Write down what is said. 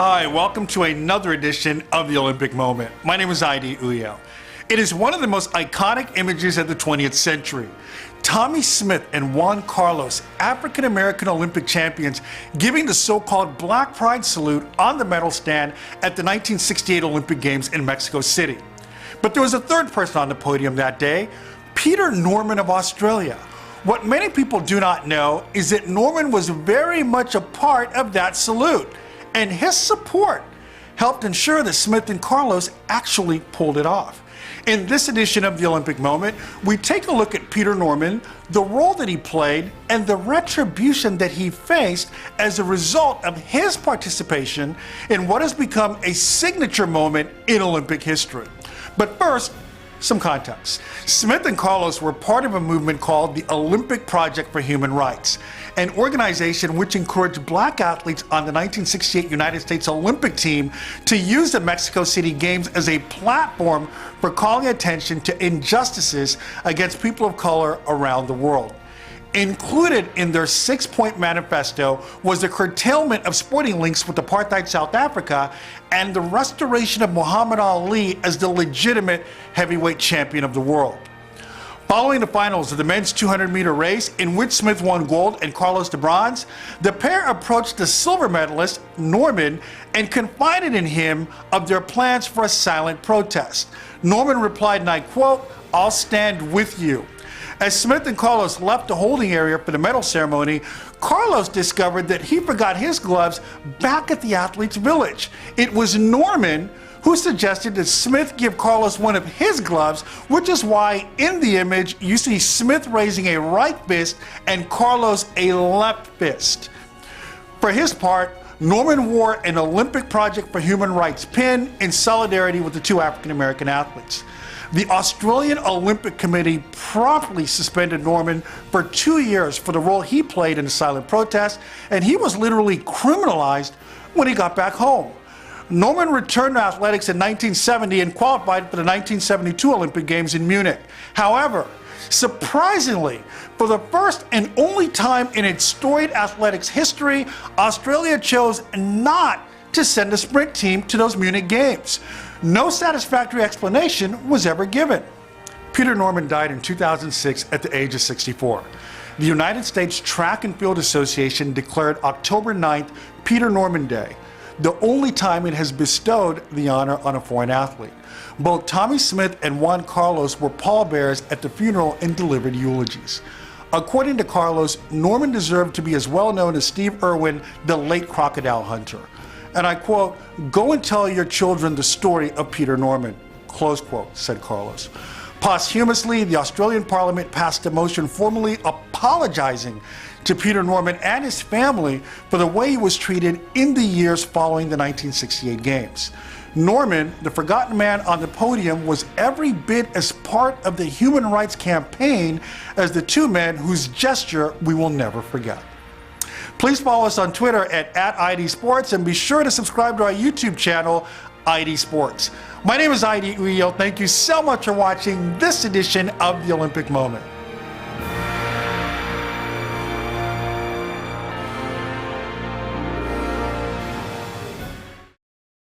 Hi, welcome to another edition of the Olympic Moment. My name is Aidi Uyo. It is one of the most iconic images of the 20th century. Tommie Smith and Juan Carlos, African-American Olympic champions, giving the so-called Black Pride salute on the medal stand at the 1968 Olympic Games in Mexico City. But there was a third person on the podium that day, Peter Norman of Australia. What many people do not know is that Norman was very much a part of that salute, and his support helped ensure that Smith and Carlos actually pulled it off. In this edition of the Olympic Moment, we take a look at Peter Norman, the role that he played, and the retribution that he faced as a result of his participation in what has become a signature moment in Olympic history. But first, some context. Smith and Carlos were part of a movement called the Olympic Project for Human Rights, an organization which encouraged black athletes on the 1968 United States Olympic team to use the Mexico City Games as a platform for calling attention to injustices against people of color around the world. Included in their 6-point manifesto was the curtailment of sporting links with apartheid South Africa and the restoration of Muhammad Ali as the legitimate heavyweight champion of the world. Following the finals of the men's 200-meter race, in which Smith won gold and Carlos the bronze, the pair approached the silver medalist, Norman, and confided in him of their plans for a silent protest. Norman replied, and I quote, "I'll stand with you." As Smith and Carlos left the holding area for the medal ceremony, Carlos discovered that he forgot his gloves back at the athletes' village. It was Norman who suggested that Smith give Carlos one of his gloves, which is why in the image you see Smith raising a right fist and Carlos a left fist. For his part, Norman wore an Olympic Project for Human Rights pin in solidarity with the two African-American athletes. The Australian Olympic Committee promptly suspended Norman for 2 years for the role he played in the silent protest, and he was literally criminalized when he got back home. Norman returned to athletics in 1970 and qualified for the 1972 Olympic Games in Munich. However, surprisingly, for the first and only time in its storied athletics history, Australia chose not to send a sprint team to those Munich Games. No satisfactory explanation was ever given. Peter Norman died in 2006 at the age of 64. The United States Track and Field Association declared October 9th Peter Norman Day, the only time it has bestowed the honor on a foreign athlete. Both Tommie Smith and Juan Carlos were pallbearers at the funeral and delivered eulogies. According to Carlos, Norman deserved to be as well known as Steve Irwin, the late crocodile hunter. And I quote, "Go and tell your children the story of Peter Norman," close quote, said Carlos. Posthumously, the Australian Parliament passed a motion formally apologizing to Peter Norman and his family for the way he was treated in the years following the 1968 Games. Norman, the forgotten man on the podium, was every bit as part of the human rights campaign as the two men whose gesture we will never forget. Please follow us on Twitter at Aidi Sports and be sure to subscribe to our YouTube channel, Aidi Sports. My name is Aidi Uyo. Thank you so much for watching this edition of the Olympic Moment.